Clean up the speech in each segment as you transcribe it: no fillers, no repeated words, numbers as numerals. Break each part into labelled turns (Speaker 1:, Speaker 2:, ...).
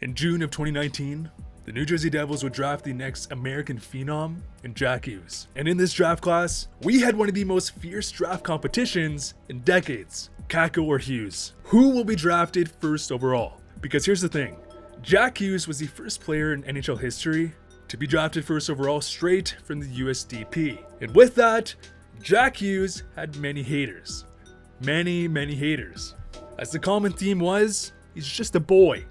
Speaker 1: In June of 2019, the New Jersey Devils would draft the next American phenom in Jack Hughes. And in this draft class, we had one of the most fierce draft competitions in decades. Kako or Hughes. Who will be drafted first overall? Because here's the thing. Jack Hughes was the first player in NHL history to be drafted first overall straight from the USDP. And with that, Jack Hughes had many haters. Many haters. As the common theme was, he's just a boy.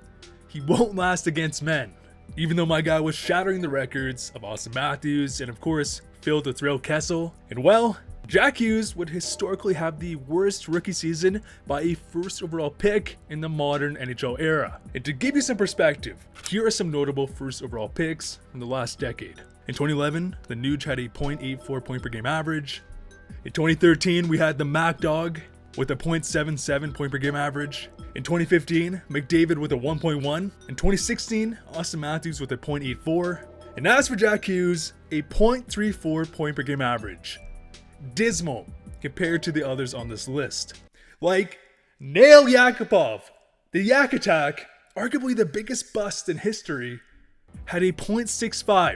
Speaker 1: He won't last against men. Even though my guy was shattering the records of Austin Matthews and of course Phil the Thrill Kessel. And well, Jack Hughes would historically have the worst rookie season by a first overall pick in the modern NHL era. And to give you some perspective, here are some notable first overall picks from the last decade. In 2011, the Nuge had a .84 point per game average. In 2013, we had the Mac Dog with a .77 point per game average. In 2015, McDavid with a 1.1. In 2016, Austin Matthews with a .84. And as for Jack Hughes, a .34 point per game average. Dismal compared to the others on this list. Like Nail Yakupov, the Yak Attack, arguably the biggest bust in history, had a .65.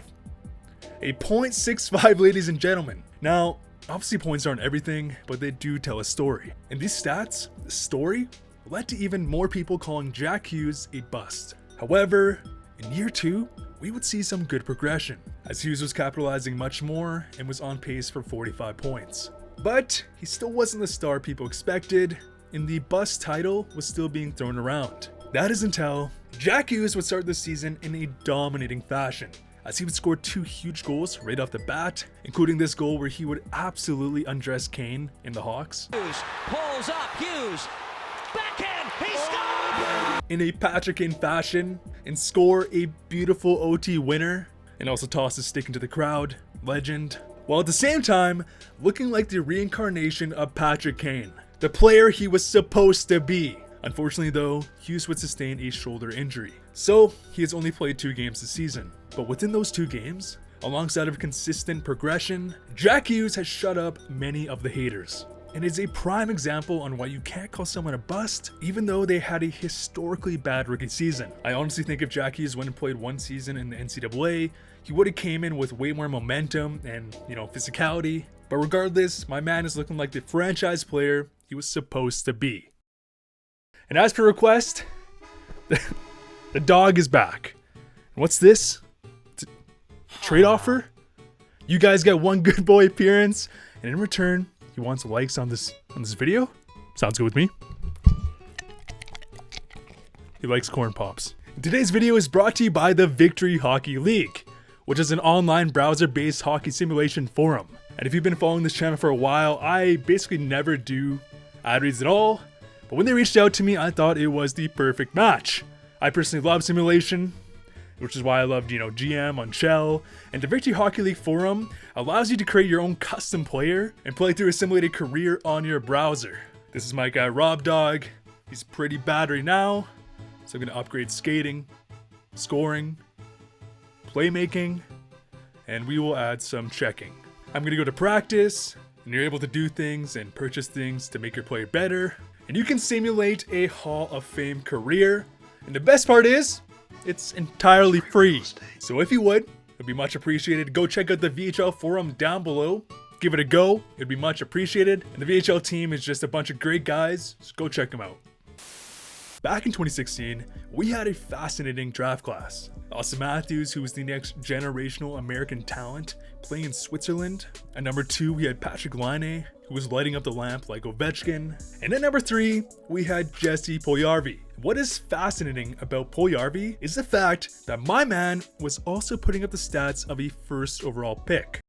Speaker 1: A .65, ladies and gentlemen. Now, obviously points aren't everything, but they do tell a story. And these stats, the story, led to even more people calling Jack Hughes a bust. However, in year 2, we would see some good progression, as Hughes was capitalizing much more and was on pace for 45 points. But he still wasn't the star people expected, and the bust title was still being thrown around. That is until Jack Hughes would start the season in a dominating fashion, as he would score 2 huge goals right off the bat, including this goal where he would absolutely undress Kane in the Hawks.
Speaker 2: Hughes pulls up, Hughes, backhand, he scored!
Speaker 1: In a Patrick Kane fashion, and score a beautiful OT winner, and also toss his stick into the crowd. Legend. While at the same time, looking like the reincarnation of Patrick Kane, the player he was supposed to be. Unfortunately though, Hughes would sustain a shoulder injury, so he has only played 2 games this season. But within those 2 games, alongside of consistent progression, Jack Hughes has shut up many of the haters, and is a prime example on why you can't call someone a bust even though they had a historically bad rookie season. I honestly think if Jack Hughes went and played 1 season in the NCAA, he would have came in with way more momentum and, physicality. But regardless, my man is looking like the franchise player he was supposed to be. And as per request, the dog is back. And what's this? It's a trade offer? You guys get 1 good boy appearance, and in return, he wants likes on this video? Sounds good with me. He likes corn pops. Today's video is brought to you by the Victory Hockey League, which is an online browser-based hockey simulation forum. And if you've been following this channel for a while, I basically never do ad reads at all. But when they reached out to me, I thought it was the perfect match. I personally love simulation, which is why I loved, GM on Shell. And the Victory Hockey League forum allows you to create your own custom player and play through a simulated career on your browser. This is my guy Rob Dog. He's pretty bad right now, so I'm gonna upgrade skating, scoring, playmaking, and we will add some checking. I'm gonna go to practice, and you're able to do things and purchase things to make your player better. And you can simulate a Hall of Fame career. And the best part is, it's entirely free. So if you would, it'd be much appreciated. Go check out the VHL forum down below. Give it a go. It'd be much appreciated. And the VHL team is just a bunch of great guys. So go check them out. Back in 2016, we had a fascinating draft class. Austin Matthews, who was the next generational American talent, playing in Switzerland. At number 2, we had Patrick Laine, who was lighting up the lamp like Ovechkin. And at number 3, we had Jesse Poolparty. What is fascinating about Poliarvi is the fact that my man was also putting up the stats of a first overall pick.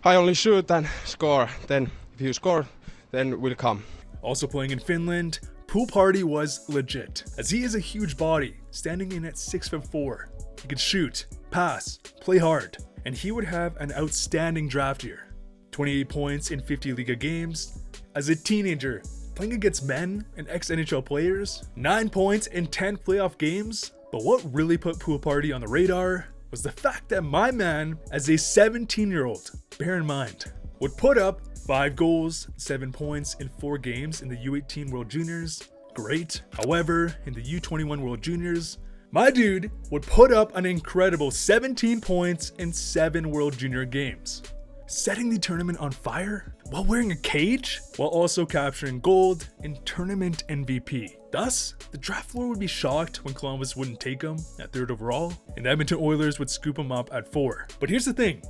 Speaker 3: I only shoot and score, then if you score, then we'll come.
Speaker 1: Also playing in Finland, Pool Party was legit, as he is a huge body, standing in at 6'4". He could shoot, pass, play hard, and he would have an outstanding draft year. 28 points in 50 Liga games. As a teenager, playing against men and ex-NHL players, 9 points in 10 playoff games. But what really put Pool Party on the radar was the fact that my man, as a 17-year-old, bear in mind, would put up 5 goals, 7 points in 4 games in the U18 World Juniors. Great. However, in the U21 World Juniors, My dude would put up an incredible 17 points in 7 World Junior games, setting the tournament on fire while wearing a cage, while also capturing gold and tournament MVP. Thus, the draft floor would be shocked when Columbus wouldn't take him at 3rd overall, and the Edmonton Oilers would scoop him up at 4. But here's the thing,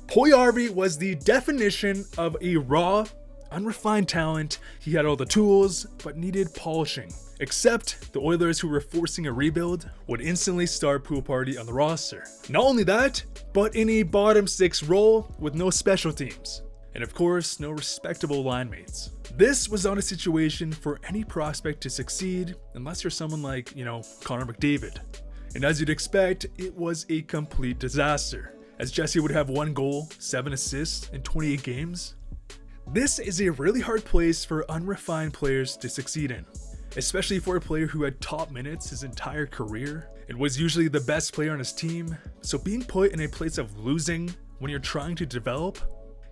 Speaker 1: Poliarvi was the definition of a raw, unrefined talent. He had all the tools, but needed polishing. Except the Oilers, who were forcing a rebuild, would instantly start Pool Party on the roster. Not only that, but in a bottom 6 role with no special teams. And of course, no respectable line mates. This was not a situation for any prospect to succeed unless you're someone like, Connor McDavid. And as you'd expect, it was a complete disaster, as Jesse would have 1 goal, 7 assists in 28 games. This is a really hard place for unrefined players to succeed in, especially for a player who had top minutes his entire career and was usually the best player on his team. So being put in a place of losing when you're trying to develop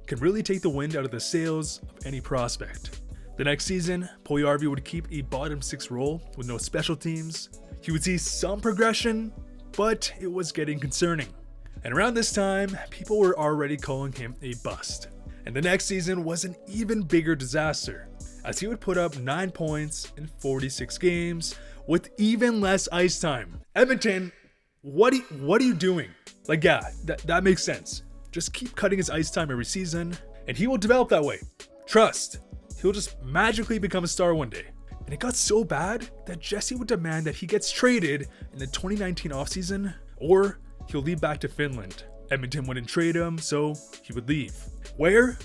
Speaker 1: can really take the wind out of the sails of any prospect. The next season, Poliarvi would keep a bottom 6 role with no special teams. He would see some progression, but it was getting concerning. And around this time, people were already calling him a bust. And the next season was an even bigger disaster, as he would put up 9 points in 46 games with even less ice time. Edmonton, what are you doing? That makes sense. Just keep cutting his ice time every season, and he will develop that way. Trust, he'll just magically become a star one day. And it got so bad that Jesse would demand that he gets traded in the 2019 offseason, or he'll leave back to Finland. Edmonton wouldn't trade him, so he would leave. Where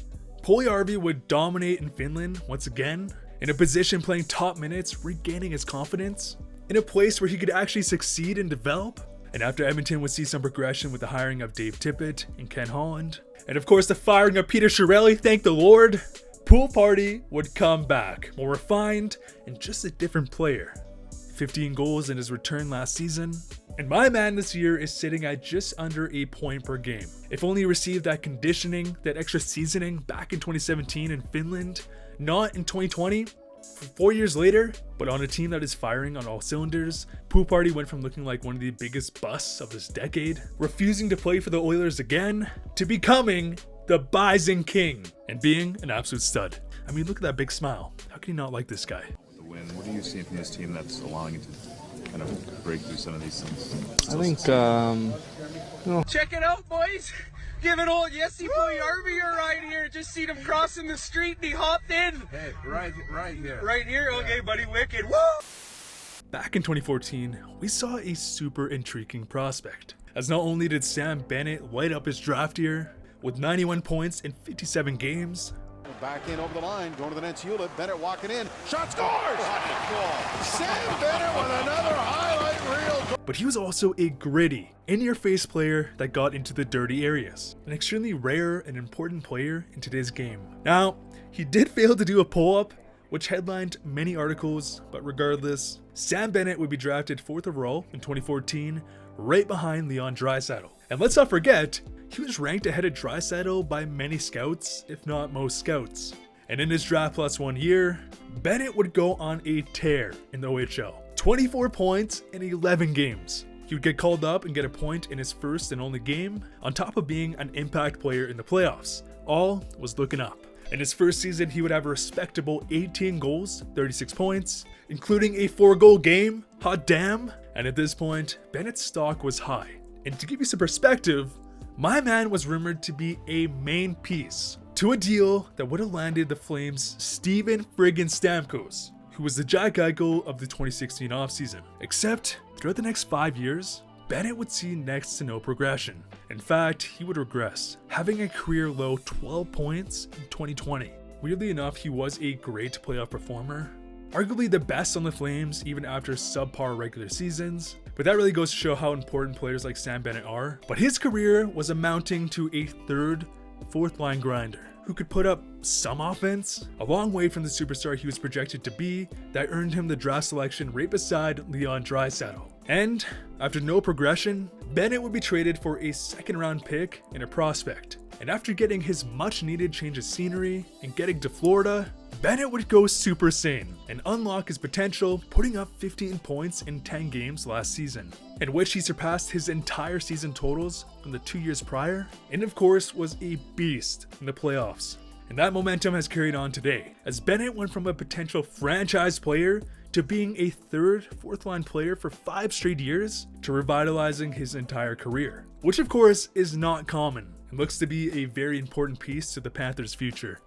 Speaker 1: Poliarvi would dominate in Finland once again, in a position playing top minutes, regaining his confidence, in a place where he could actually succeed and develop. And after Edmonton would see some progression with the hiring of Dave Tippett and Ken Holland, and of course the firing of Peter Chiarelli, thank the Lord, Pool Party would come back, more refined and just a different player. 15 goals in his return last season, and my man this year is sitting at just under a point per game. If only he received that conditioning, that extra seasoning back in 2017 in Finland, not in 2020, 4 years later, but on a team that is firing on all cylinders. Pool Party went from looking like one of the biggest busts of this decade, refusing to play for the Oilers again, to becoming the Bison King and being an absolute stud. I mean, look at that big smile. How can you not like this guy?
Speaker 4: The win. What are you seeing from this team that's allowing you to kind of break through some of these things?
Speaker 3: I think,
Speaker 5: Check it out, boys. Giving old Jesse Pool a ride here. Just seen him crossing the street and he hopped in.
Speaker 4: Hey, right here.
Speaker 5: Right here? Okay, buddy, wicked. Woo!
Speaker 1: Back in 2014, we saw a super intriguing prospect, as not only did Sam Bennett light up his draft year with 91 points in 57 games,
Speaker 6: back in over the line, going to the net, Hewlett, Bennett walking in, shot scores! Sam Bennett with another highlight reel.
Speaker 1: but he was also a gritty, in-your-face player that got into the dirty areas. An extremely rare and important player in today's game. Now, he did fail to do a pull-up, which headlined many articles, but regardless, Sam Bennett would be drafted 4th overall in 2014, right behind Leon Draisaitl. And let's not forget, he was ranked ahead of Draisaitl by many scouts, if not most scouts. And in his draft plus 1 year, Bennett would go on a tear in the OHL. 24 points in 11 games. He would get called up and get a point in his first and only game, on top of being an impact player in the playoffs. All was looking up. In his first season, he would have a respectable 18 goals, 36 points, including a 4-goal game. Hot damn! And at this point, Bennett's stock was high. And to give you some perspective, my man was rumored to be a main piece to a deal that would have landed the Flames' Steven Friggin Stamkos, who was the Jack Eichel of the 2016 offseason. Except, throughout the next 5 years, Bennett would see next to no progression. In fact, he would regress, having a career low 12 points in 2020. Weirdly enough, he was a great playoff performer, arguably the best on the Flames even after subpar regular seasons, but that really goes to show how important players like Sam Bennett are. But his career was amounting to a 3rd, 4th line grinder who could put up some offense, a long way from the superstar he was projected to be, that earned him the draft selection right beside Leon Draisaitl. And after no progression, Bennett would be traded for a 2nd round pick and a prospect. And after getting his much needed change of scenery and getting to Florida, Bennett would go Super Saiyan and unlock his potential, putting up 15 points in 10 games last season, in which he surpassed his entire season totals from the 2 years prior, and of course was a beast in the playoffs. And that momentum has carried on today, as Bennett went from a potential franchise player to being a third, fourth line player for 5 straight years, to revitalizing his entire career, which of course is not common and looks to be a very important piece to the Panthers' future.